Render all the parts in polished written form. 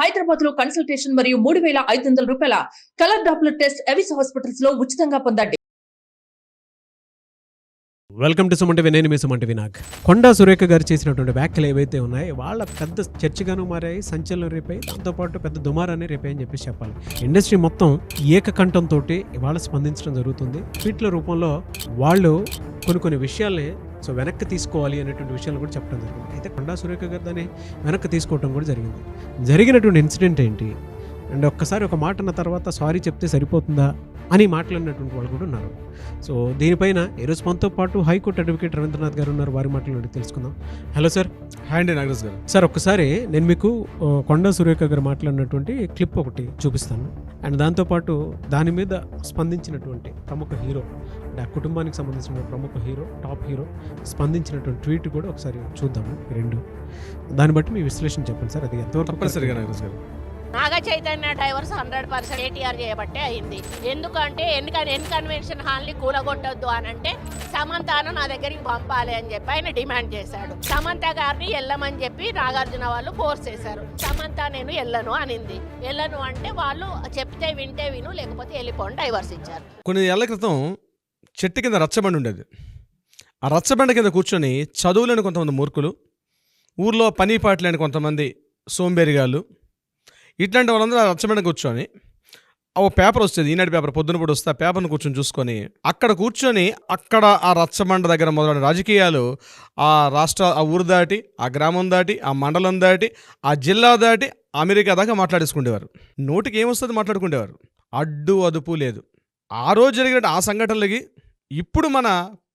హైదరాబాద్ లో కన్సల్టేషన్ మరియు 3,500 రూపాయల colour Doppler test Avis hospitals లో ఉచితంగా పొందండి. Welcome to Suman TV. నేను మీ సుమన్ టీవీ. నాకు కొండా సురేఖ గారు చేసినటువంటి వ్యాఖ్యలు ఏవైతే ఉన్నాయో వాళ్ళ పెద్ద చర్చగాను మారాయి, సంచలనం రేపాయి, దాంతోపాటు పెద్ద దుమారాన్ని రేపాయి అని చెప్పేసి చెప్పాలి. ఇండస్ట్రీ మొత్తం ఏకకంఠంతో ఇవాళ స్పందించడం జరుగుతుంది. ట్వీట్ల రూపంలో వాళ్ళు కొన్ని విషయాల్ని వెనక్కి తీసుకోవాలి అనేటువంటి విషయాలు కూడా చెప్పడం జరిగింది. అయితే కొండా సురేఖ గారు దాన్ని వెనక్కి తీసుకోవడం కూడా జరిగింది. జరిగినటువంటి ఇన్సిడెంట్ ఏంటి అండ్ ఒక్కసారి ఒక మాట అన్న తర్వాత సారీ చెప్తే సరిపోతుందా అని మాట్లాడినటువంటి వాళ్ళు కూడా ఉన్నారు. సో దీనిపైన ఈరోజు మనతో పాటు హైకోర్టు అడ్వకేట్ రవీంద్రనాథ్ గారు ఉన్నారు. వారి మాటలు తెలుసుకుందాం. Hello sir. హాయ్ అండి నాగరాజ్ గారు. సార్ ఒక్కసారి నేను మీకు కొండా సురేఖ గారు మాట్లాడినటువంటి క్లిప్ ఒకటి చూపిస్తాను. అండ్ దాంతోపాటు దాని మీద స్పందించినటువంటి ప్రముఖ హీరో అంటే ఆ కుటుంబానికి సంబంధించిన ప్రముఖ హీరో, టాప్ హీరో స్పందించినటువంటి ట్వీట్ కూడా ఒకసారి చూద్దాము. రెండు దాన్ని బట్టి మీ విశ్లేషణ చెప్పండి సార్. అది ఎంతవరకు తప్పనిసరిగా నాగరాజ్ గారు. నాగ చైతన్య డైవర్స్ 100% ఏటీఆర్ చేయబట్టే అయింది. ఎందుకంటే కన్వెన్షన్ హాల్ని కూలగొట్టొద్దు అని అంటే సమంతను నా దగ్గరికి పంపాలి అని చెప్పి ఆయన డిమాండ్ చేశాడు. సమంత గారిని వెళ్ళమని చెప్పి నాగార్జున వాళ్ళు ఫోర్స్ చేశారు. సమంత నేను వెళ్ళను అనింది. వెళ్ళను అంటే వాళ్ళు చెప్తే వింటే విను, లేకపోతే వెళ్ళిపోండి, డైవర్స్ ఇచ్చారు. కొన్ని ఏళ్ల క్రితం చెట్టు కింద రచ్చబండి ఉండేది. ఆ రచ్చబండి కింద కూర్చొని చదువులేని కొంతమంది మూర్ఖులు, ఊర్లో పని పాట లేని కొంతమంది సోంబేరిగాళ్ళు, ఇట్లాంటి వాళ్ళందరూ ఆ రచ్చబండ కూర్చొని ఓ పేపర్ వస్తుంది, ఈనాటి పేపర్ పొద్దున కూడా వస్తే ఆ పేపర్ను కూర్చొని చూసుకొని అక్కడ ఆ రచ్చబండ దగ్గర మొదలైన రాజకీయాలు ఆ ఊరు దాటి, ఆ గ్రామం దాటి, ఆ మండలం దాటి, ఆ జిల్లా దాటి అమెరికా దాకా మాట్లాడేసుకునేవారు. నోటికి ఏమొస్తుంది మాట్లాడుకునేవారు. అడ్డు అదుపు లేదు. ఆ రోజు జరిగిన ఆ సంఘటనలకి ఇప్పుడు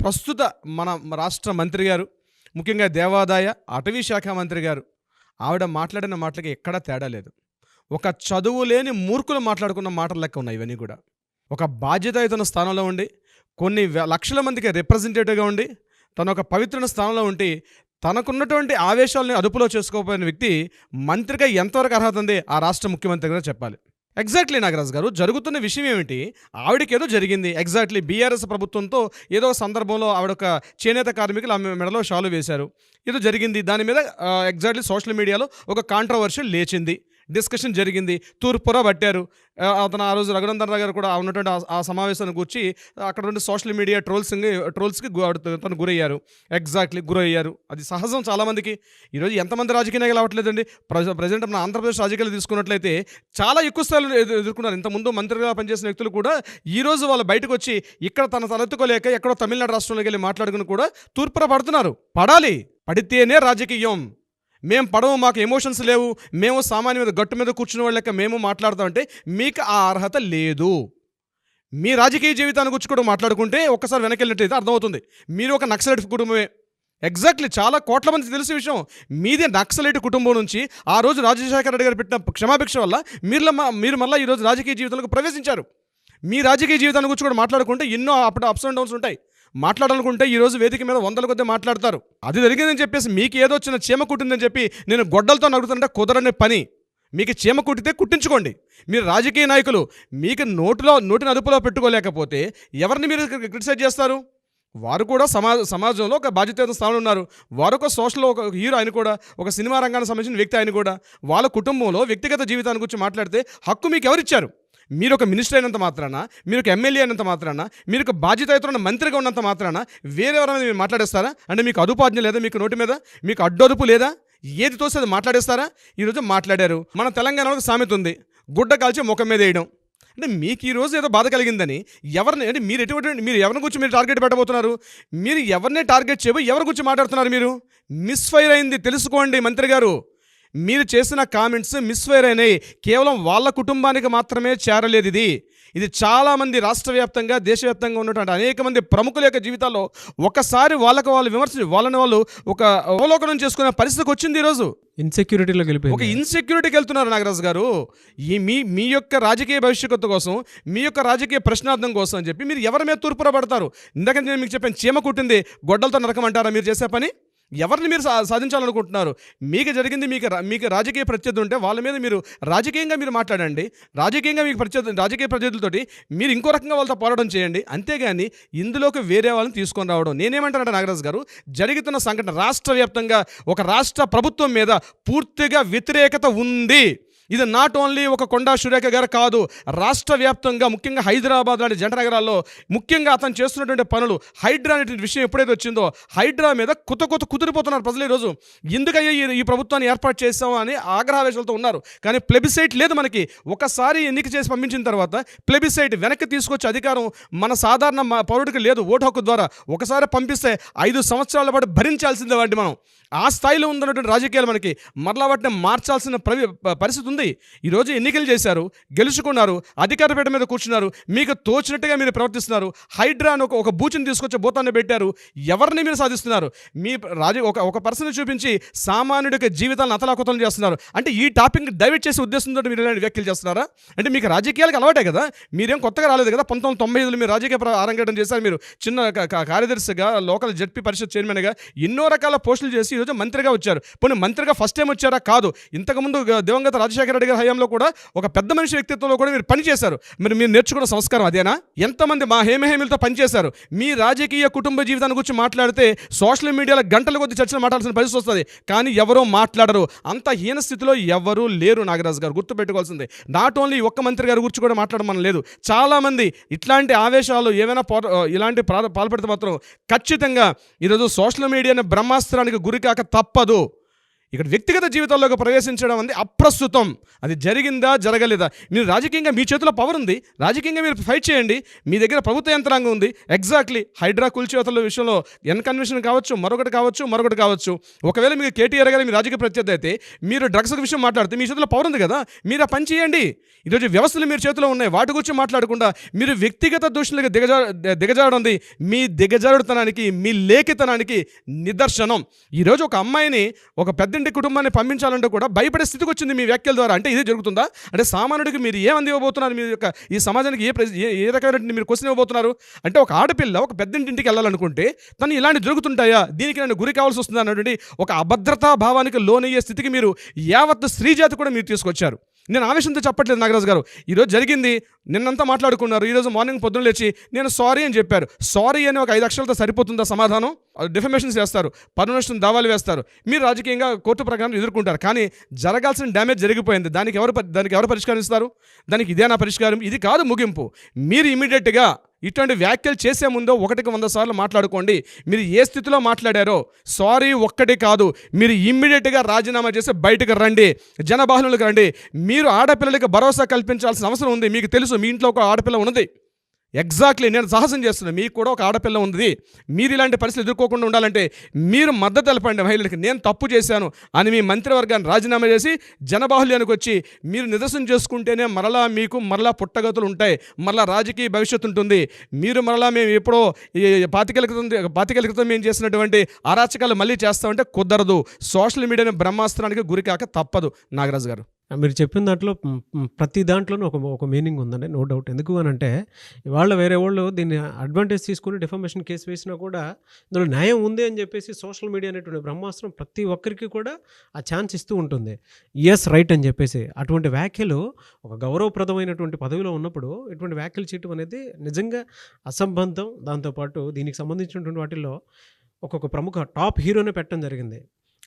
ప్రస్తుత మన రాష్ట్ర మంత్రి గారు, ముఖ్యంగా దేవాదాయ అటవీ శాఖ మంత్రి గారు ఆవిడ మాట్లాడిన మాటలకి ఎక్కడా తేడా లేదు. ఒక చదువు లేని మూర్ఖులు మాట్లాడుకున్న మాటల లెక్క ఉన్నాయి ఇవన్నీ కూడా. ఒక బాధ్యతాయుతమైన స్థానంలో ఉండి, కొన్ని లక్షల మందికి రిప్రజెంటేటివ్గా ఉండి, తను ఒక పవిత్రమైన స్థానంలో ఉండి తనకున్నటువంటి ఆవేశాలని అదుపులో చేసుకోకపోయిన వ్యక్తి మంత్రిగా ఎంతవరకు అర్హత ఉంది ఆ రాష్ట్ర ముఖ్యమంత్రిగా చెప్పాలి. ఎగ్జాక్ట్లీ నాగరాజ్ గారు, జరుగుతున్న విషయం ఏమిటి? ఆవిడకి ఏదో జరిగింది. ఎగ్జాక్ట్లీ బీఆర్ఎస్ ప్రభుత్వంతో ఏదో సందర్భంలో ఆవిడ ఒక చేనేత కార్మికులు ఆమె మెడలో షాలు వేశారు, ఏదో జరిగింది. దాని మీద ఎగ్జాక్ట్లీ సోషల్ మీడియాలో ఒక కాంట్రవర్షియల్ లేచింది, డిస్కషన్ జరిగింది, తూర్పురా పట్టారు. అతను ఆ రోజు రఘునందన్ రావు గారు కూడా ఉన్నటువంటి ఆ సమావేశాన్ని కూర్చి అక్కడ నుండి సోషల్ మీడియా ట్రోల్స్కి తను గురయ్యారు. ఎగ్జాక్ట్లీ గురయ్యారు. అది సహజం చాలామందికి. ఈరోజు ఎంతమంది రాజకీయ నాయకులు అవ్వట్లేదండి. ప్రజెంట్ మన ఆంధ్రప్రదేశ్ రాజకీయాలు తీసుకున్నట్లయితే చాలా ఎక్కువ స్థాయిలో ఎదుర్కొన్నారు. ఇంతకుముందు మంత్రిగా పనిచేసిన వ్యక్తులు కూడా ఈరోజు వాళ్ళు బయటకు వచ్చి ఇక్కడ తలెత్తుకోలేక ఎక్కడో తమిళనాడు రాష్ట్రంలోకి వెళ్ళి మాట్లాడుకుని కూడా తూర్పురా పడుతున్నారు. పడాలి, పడితేనే రాజకీయం. మేము పడవు, మాకు ఎమోషన్స్ లేవు, మేము సామాన్య మీద గట్టు మీద కూర్చునే వాళ్ళక మేము మాట్లాడతామంటే మీకు ఆ అర్హత లేదు. మీ రాజకీయ జీవితాన్ని గురించి కూడా మాట్లాడుకుంటే ఒక్కసారి వెనక్కి వెళ్ళినట్టయితే అర్థమవుతుంది మీరు ఒక నక్సలైట్ కుటుంబమే. ఎగ్జాక్ట్లీ చాలా కోట్ల మంది తెలిసే విషయం. మీదే నక్సలైట్ కుటుంబం నుంచి ఆ రోజు రాజశేఖర రెడ్డి గారు పెట్టిన క్షమాభిక్ష వల్ల మీరు మళ్ళీ ఈరోజు రాజకీయ జీవితంలోకి ప్రవేశించారు. మీ రాజకీయ జీవితాన్ని గురించి కూడా మాట్లాడుకుంటే ఎన్నో అప్స్ అండ్ డౌన్స్ ఉంటాయి. మాట్లాడాలనుకుంటే ఈరోజు వేదిక మీద వందల కొద్ది మాట్లాడతారు. అది జరిగిందని చెప్పేసి మీకు ఏదో వచ్చిన చీమ కుట్టిందని చెప్పి నేను గొడ్డలతో నడుగుతుంటే కుదరని పని. మీకు చీమ కుట్టితే కుట్టించుకోండి. మీరు రాజకీయ నాయకులు, మీకు నోటిని అదుపులో పెట్టుకోలేకపోతే ఎవరిని మీరు క్రిటిసైజ్ చేస్తారు? వారు కూడా సమాజంలో ఒక బాధ్యత స్థానంలో ఉన్నారు. వారు ఒక సోషల్ ఒక హీరో, ఆయన కూడా ఒక సినిమా రంగానికి సంబంధించిన వ్యక్తి. ఆయన కూడా వాళ్ళ కుటుంబంలో వ్యక్తిగత జీవితాన్ని గురించి మాట్లాడితే హక్కు మీకు ఎవరిచ్చారు? మీరు ఒక మినిస్టర్ అయినంత మాత్రాన, మీరు ఒక ఎమ్మెల్యే అయినంత మాత్రాన, మీరు ఒక బాధ్యతాయుతమైన మంత్రిగా ఉన్నంత మాత్రాన వేరెవరైనా మీరు మాట్లాడేస్తారా? అంటే మీకు అదుపాజ్ఞ లేదా? మీకు నోటి మీద మీకు అడ్డొదుపు లేదా? ఏది తోస్తే అది మాట్లాడేస్తారా? ఈరోజు మాట్లాడారు. మన తెలంగాణలో సామెత ఉంది, గుడ్డ కాల్చి ముఖం మీద వేయడం. అంటే మీకు ఈరోజు ఏదో బాధ కలిగిందని ఎవరిని, అంటే మీరు ఎవరిని గురించి మీరు టార్గెట్ పెట్టబోతున్నారు? మీరు ఎవరిని టార్గెట్ చేయబోయి ఎవరి గురించి మాట్లాడుతున్నారు? మీరు మిస్ఫైర్ అయింది తెలుసుకోండి మంత్రి గారు. మీరు చేసిన కామెంట్స్ మిస్ఫైర్ అయినాయి. కేవలం వాళ్ళ కుటుంబానికి మాత్రమే చేరలేదు. ఇది చాలామంది రాష్ట్ర వ్యాప్తంగా, దేశవ్యాప్తంగా ఉన్నటువంటి అనేక మంది ప్రముఖుల యొక్క జీవితాల్లో ఒకసారి వాళ్ళని వాళ్ళు ఒక అవలోకనం చేసుకునే పరిస్థితికి వచ్చింది. ఈరోజు ఒక ఇన్సెక్యూరిటీకి వెళ్తున్నారు నాగరాజు గారు. మీ యొక్క రాజకీయ భవిష్యత్తు కోసం, మీ యొక్క రాజకీయ ప్రశ్నార్థం కోసం అని చెప్పి మీరు ఎవరి మీద తూర్పురా పడతారు? ఇందాక నేను మీకు చెప్పాను, చీమ కుట్టింది గొడ్డలతో నరకమంటారా మీరు చేసే పని? ఎవరిని మీరు సాధించాలనుకుంటున్నారు? మీకు జరిగింది, మీకు రాజకీయ ప్రత్యర్థి ఉంటే వాళ్ళ మీద మీరు రాజకీయంగా మీరు మాట్లాడండి. రాజకీయంగా మీకు రాజకీయ ప్రత్యర్థులతోటి మీరు ఇంకో రకంగా వాళ్ళతో పోరాటం చేయండి. అంతేగాని ఇందులోకి వేరే వాళ్ళని తీసుకొని రావడం. నేనేమంటానంటే నాగరాజు గారు, జరుగుతున్న సంఘటన రాష్ట్ర వ్యాప్తంగా ఒక రాష్ట్ర ప్రభుత్వం మీద పూర్తిగా వ్యతిరేకత ఉంది. ఇది నాట్ ఓన్లీ ఒక కొండా సురేఖ గారు కాదు, రాష్ట్ర వ్యాప్తంగా ముఖ్యంగా హైదరాబాద్ లాంటి జంట నగరాల్లో ముఖ్యంగా అతను చేస్తున్నటువంటి పనులు, హైడ్రా అనేటువంటి విషయం ఎప్పుడైతే వచ్చిందో హైడ్రా మీద కుదిరిపోతున్నారు ప్రజలు. ఈరోజు ఎందుకయ్యా ఈ ప్రభుత్వాన్ని ఏర్పాటు చేస్తామో అని ఆగ్రహావేశాలతో ఉన్నారు. కానీ ప్లెబిసైట్ లేదు మనకి. ఒకసారి ఎన్నిక చేసి పంపించిన తర్వాత ప్లెబిసైట్ వెనక్కి తీసుకొచ్చే అధికారం మన సాధారణ పౌరుడికి లేదు. ఓటు హక్కు ద్వారా ఒకసారి పంపిస్తే 5 సంవత్సరాల పాటు భరించాల్సిందే వాటిని. మనం ఆ స్థాయిలో ఉన్నటువంటి రాజకీయాలు మనకి మరలా వాటిని మార్చాల్సిన పరిస్థితి ఉంది. ఈరోజు ఎన్నికలు చేశారు, గెలుచుకున్నారు, అధికార పీఠ మీద కూర్చున్నారు, మీకు తోచినట్టుగా మీరు ప్రవర్తిస్తున్నారు. హైడ్రా అని ఒక బూచిని తీసుకొచ్చి భూతాన్ని పెట్టారు. ఎవరిని మీరు సాధిస్తున్నారు? మీ ఒక పర్సన్ చూపించి సామాన్యుడికి జీవితాలను అతలాకుతలం చేస్తున్నారు. అంటే ఈ టాపిక్ డైవర్ట్ చేసే ఉద్దేశంతో మీరు ఇలాంటి వ్యాఖ్యలు చేస్తున్నారా? అంటే మీకు రాజకీయాలకు అలవాటే కదా, మీరేం కొత్తగా రాలేదు కదా. 1995లో మీరు రాజకీయ అరంగేటం చేశారు. మీరు చిన్న కార్యదర్శిగా, లోకల్ జడ్పీ పరిషత్ చైర్మన్గా ఎన్నో రకాల పోస్టులు చేసి ఈరోజు మంత్రిగా వచ్చారు. పోనీ మంత్రిగా ఫస్ట్ టైం వచ్చారా? కాదు. ఇంతకుముందు దివంగత రాజశేఖర రెడ్డి గారి హయాంలో కూడా ఒక పెద్ద మనిషి వ్యక్తిత్వంలో కూడా మీరు పనిచేశారు. మీరు నేర్చుకున్న సంస్కారం అదేనా? ఎంతమంది మా హేమహేమిలతో పనిచేశారు? మీ రాజకీయ కుటుంబ జీవితాన్ని గురించి మాట్లాడితే సోషల్ మీడియాలో గంటల కొద్ది చర్చలు మాట్లాడాల్సిన పరిస్థితి వస్తుంది. కానీ ఎవరో మాట్లాడరు. అంత హీన స్థితిలో ఎవరూ లేరు. నాగరాజు గారు గుర్తుపెట్టుకోవాల్సిందే. నాట్ ఓన్లీ ఒక్క మంత్రి గారి గురించి కూడా మాట్లాడమని లేదు. చాలామంది ఇట్లాంటి ఆవేశాలు ఏమైనా ఇలాంటి పాల్పడితే మాత్రం ఖచ్చితంగా ఈరోజు సోషల్ మీడియాని బ్రహ్మాస్త్రానికి గురికాక తప్పదు. ఇక్కడ వ్యక్తిగత జీవితాల్లోకి ప్రవేశించడం అనేది అప్రస్తుతం. అది జరిగిందా, జరగలేదా? మీరు రాజకీయంగా మీ చేతిలో పవర్ ఉంది, రాజకీయంగా మీరు ఫైట్ చేయండి. మీ దగ్గర ప్రభుత్వ యంత్రాంగం ఉంది. ఎగ్జాక్ట్లీ హైడ్రా కూల్చివేతల విషయంలో కన్వెన్షన్ కావచ్చు, మరొకటి కావచ్చు. ఒకవేళ మీకు కేటీఆర్ గారు మీ రాజకీయ ప్రత్యర్థి అయితే, మీరు డ్రగ్స్ విషయం మాట్లాడితే మీ చేతిలో పవర్ ఉంది కదా, మీరు ఆ పని చేయండి. ఈరోజు వ్యవస్థలు మీరు చేతిలో ఉన్నాయి, వాటి గురించి మాట్లాడకుండా మీరు వ్యక్తిగత దూషణలకు దిగజారుంది మీ దిగజారుడుతనానికి, మీ లేఖితనానికి నిదర్శనం. ఈరోజు ఒక అమ్మాయిని ఒక పెద్ద కుటుంబాన్ని పంపించాలంటే కూడా భయపడే స్థితికి వచ్చింది మీ వ్యాఖ్యల ద్వారా. అంటే ఇదే జరుగుతుందా? అంటే సామాన్యుడికి మీరు ఏమంది ఇవ్వబోతున్నారు? మీ యొక్క ఈ సమాజానికి ఏ రకమైన మీరు క్వశ్చన్ ఇవ్వబోతున్నారు? అంటే ఒక ఆడపిల్ల ఒక పెద్దింటికి వెళ్ళాలనుకుంటే తను ఇలాంటి జరుగుతుంటాయా, దీనికి నన్ను గురి కావాల్సి వస్తుంది అన్నటువంటి ఒక అభద్రతా భావానికి లోనయ్యే స్థితికి మీరు యావత్ స్త్రీజాతి కూడా మీరు తీసుకొచ్చారు. నేను ఆవేశంతో చెప్పట్లేదు నాగరాజు గారు. ఈరోజు జరిగింది, నిన్నంతా మాట్లాడుకున్నారు. ఈరోజు మార్నింగ్ పొద్దున్న లేచి నేను సారీ అని చెప్పారు. సారీ అని ఒక 5 అక్షరాలతో సరిపోతుందా సమాధానం? డిఫమేషన్స్ చేస్తారు, పర్మిషన్ దావాలు వేస్తారు, మీరు రాజకీయంగా కోర్టు ప్రకారం ఎదుర్కొంటారు. కానీ జరగాల్సిన డ్యామేజ్ జరిగిపోయింది. దానికి ఎవరు పరిష్కరిస్తారు? దానికి ఇదేనా పరిష్కారం? ఇది కాదు ముగింపు. మీరు ఇమీడియట్గా ఇటువంటి వ్యాఖ్యలు చేసే ముందు 100 సార్లు మాట్లాడుకోండి. మీరు ఏ స్థితిలో మాట్లాడారో సారీ ఒక్కటి కాదు, మీరు ఇమ్మీడియట్గా రాజీనామా చేసి బయటకు రండి, జనబాహులకు రండి. మీరు ఆడపిల్లలకి భరోసా కల్పించాల్సిన అవసరం ఉంది. మీకు తెలుసు మీ ఇంట్లో ఒక ఆడపిల్ల ఉన్నది. ఎగ్జాక్ట్లీ నేను సాహసం చేస్తున్నాను. మీకు కూడా ఒక ఆడపిల్ల ఉంది. మీరు ఇలాంటి పరిస్థితులు ఎదుర్కోకుండా ఉండాలంటే మీరు మద్దతు తెలపండి మహిళలకి. నేను తప్పు చేశాను అని మీ మంత్రివర్గాన్ని రాజీనామా చేసి జనబాహుల్యానికి వచ్చి మీరు నిదర్శనం చేసుకుంటేనే మీకు మరలా పుట్టగతులు ఉంటాయి, మరలా రాజకీయ భవిష్యత్తు ఉంటుంది. మీరు మరలా మేము ఎప్పుడో 25 క్రితం మేము చేసినటువంటి అరాచకాలు మళ్ళీ చేస్తామంటే కుదరదు. సోషల్ మీడియాని బ్రహ్మాస్త్రానికి గురికాక తప్పదు. నాగరాజు గారు, మీరు చెప్పిన దాంట్లో ప్రతి దాంట్లోనూ ఒక మీనింగ్ ఉందండి, నో డౌట్. ఎందుకు అని అంటే ఇవాళ వేరే వాళ్ళు దీన్ని అడ్వాంటేజ్ తీసుకుని డిఫమేషన్ కేసు వేసినా కూడా ఇందులో న్యాయం ఉంది అని చెప్పేసి సోషల్ మీడియా అనేటువంటి బ్రహ్మాస్త్రం ప్రతి ఒక్కరికి కూడా ఆ ఛాన్స్ ఇస్తూ ఉంటుంది. ఎస్ రైట్ అని చెప్పేసి అటువంటి వ్యాఖ్యలు ఒక గౌరవప్రదమైనటువంటి పదవిలో ఉన్నప్పుడు ఇటువంటి వ్యాఖ్యలు చేయటం అనేది నిజంగా అసంబద్ధం. దాంతోపాటు దీనికి సంబంధించినటువంటి వాటిల్లో ఒక్కొక్క ప్రముఖ టాప్ హీరోనే పెట్టడం జరిగింది.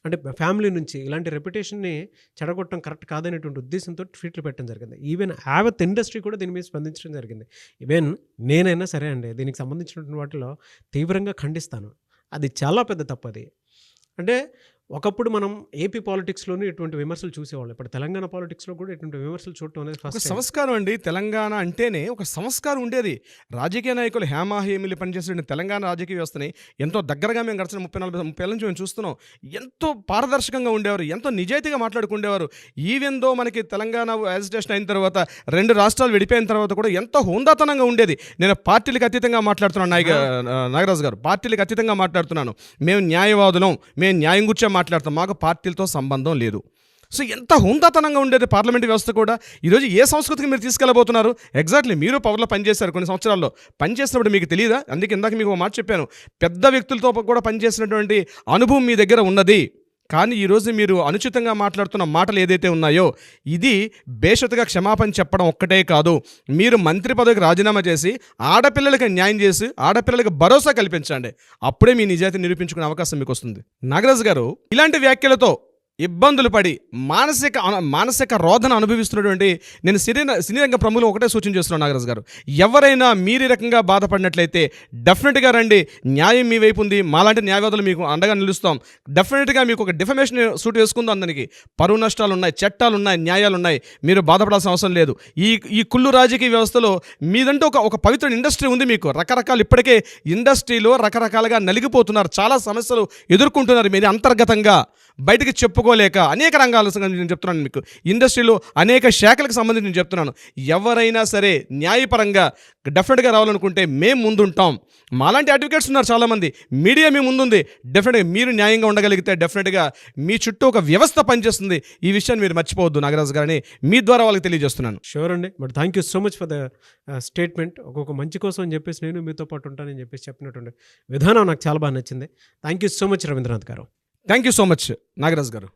అంటే ఫ్యామిలీ నుంచి ఇలాంటి రెప్యుటేషన్ని చెడగొట్టడం కరెక్ట్ కాదనేటువంటి ఉద్దేశంతో ట్వీట్లు పెట్టడం జరిగింది. ఈవెన్ యావత్ ఇండస్ట్రీ కూడా దీని మీద స్పందించడం జరిగింది. ఈవెన్ నేనైనా సరే అండి దీనికి సంబంధించినటువంటి వాటిలో తీవ్రంగా ఖండిస్తాను. అది చాలా పెద్ద తప్పు. అది అంటే ఒకప్పుడు మనం ఏపీ పాలిటిక్స్లోనే ఇటువంటి విమర్శలు చూసేవాళ్ళు. ఇప్పుడు తెలంగాణ పాలిటిక్స్లో కూడా ఇటువంటి విమర్శలు చూడటం అనేది ఒక సంస్కారం అండి. తెలంగాణ అంటేనే ఒక సంస్కారం ఉండేది. రాజకీయ నాయకులు హేమాహేమిలు పనిచేసే తెలంగాణ రాజకీయ వ్యవస్థని ఎంతో దగ్గరగా మేము గడిచిన 30-40 ఏళ్ళ నుంచి మేము చూస్తున్నాం. ఎంతో పారదర్శకంగా ఉండేవారు, ఎంతో నిజాయితీగా మాట్లాడుకుండేవారు. ఈవెన్ దో మనకి తెలంగాణ యాజిటేషన్ అయిన తర్వాత 2 రాష్ట్రాలు విడిపోయిన తర్వాత కూడా ఎంతో హోందాతనంగా ఉండేది. నేను పార్టీలకు అతీతంగా మాట్లాడుతున్నాను నాగరాజు గారు, పార్టీలకు అతీతంగా మాట్లాడుతున్నాను. మేము న్యాయవాదులం, మేము న్యాయం గురించి మాట్లాడతాం, మాకు పార్టీలతో సంబంధం లేదు. సో ఎంత హుందాతనంగా ఉండేది పార్లమెంట్ వ్యవస్థ కూడా. ఈరోజు ఏ సంస్కృతికి మీరు తీసుకెళ్ళబోతున్నారు? ఎగ్జాక్ట్లీ మీరు పవర్లో పనిచేశారు కొన్ని సంవత్సరాల్లో. పనిచేసినప్పుడు మీకు తెలియదా? అందుకే ఇందాక మీకు ఒక మాట చెప్పాను, పెద్ద వ్యక్తులతో కూడా పనిచేసినటువంటి అనుభవం మీ దగ్గర ఉన్నది. కానీ ఈరోజు మీరు అనుచితంగా మాట్లాడుతున్న మాటలు ఏదైతే ఉన్నాయో ఇది బేషరతుగా క్షమాపణ చెప్పడం ఒక్కటే కాదు, మీరు మంత్రి పదవికి రాజీనామా చేసి ఆడపిల్లలకి న్యాయం చేసి ఆడపిల్లలకి భరోసా కల్పించండి. అప్పుడే మీ నిజాయితీ నిరూపించుకునే అవకాశం మీకు వస్తుంది. నాగరాజు గారు, ఇలాంటి వ్యాఖ్యలతో ఇబ్బందులు పడి మానసిక రోధన అనుభవిస్తున్నటువంటి నేను సినీ రంగ ప్రముఖులు ఒకటే సూచన చేస్తున్నాను నాగరాజు గారు, ఎవరైనా మీరు ఈ రకంగా బాధపడినట్లయితే డెఫినెట్గా రండి, న్యాయం మీ వైపు ఉంది, మాలాంటి న్యాయవాదులు మీకు అండగా నిలుస్తాం. డెఫినెట్గా మీకు ఒక డిఫమేషన్ సూట్ వేసుకుందాం, దానికి పరువు నష్టాలు ఉన్నాయి, చట్టాలు ఉన్నాయి, న్యాయాలు ఉన్నాయి, మీరు బాధపడాల్సిన అవసరం లేదు. ఈ కుళ్ళు రాజకీయ వ్యవస్థలో మీదంటూ ఒక పవిత్ర ఇండస్ట్రీ ఉంది. మీకు రకరకాల ఇప్పటికే ఇండస్ట్రీలో రకరకాలుగా నలిగిపోతున్నారు, చాలా సమస్యలు ఎదుర్కొంటున్నారు. మీరు అంతర్గతంగా బయటకు చెప్పుకోలేక అనేక రంగాల సంగతి నేను చెప్తున్నాను, మీకు ఇండస్ట్రీలో అనేక శాఖలకు సంబంధించి నేను చెప్తున్నాను. ఎవరైనా సరే న్యాయపరంగా డెఫినెట్గా రావాలనుకుంటే మేము ముందుంటాం. మాలాంటి అడ్వకేట్స్ ఉన్నారు చాలామంది, మీడియా మీ ముందుంది. డెఫినెట్గా మీరు న్యాయంగా ఉండగలిగితే డెఫినెట్గా మీ చుట్టూ ఒక వ్యవస్థ పనిచేస్తుంది. ఈ విషయాన్ని మీరు మర్చిపోవద్దు నాగరాజు గారిని మీ ద్వారా వాళ్ళకి తెలియజేస్తున్నాను. షూర్ అండి. But thank you so much for the statement. ఒక్కొక్క మంచి కోసం అని చెప్పేసి నేను మీతో పాటు ఉంటానని చెప్పేసి చెప్పినటువంటి విధానం నాకు చాలా బాగా నచ్చింది. Thank you so much Rabindranath గారు. Thank you so much Nagaraju గారు.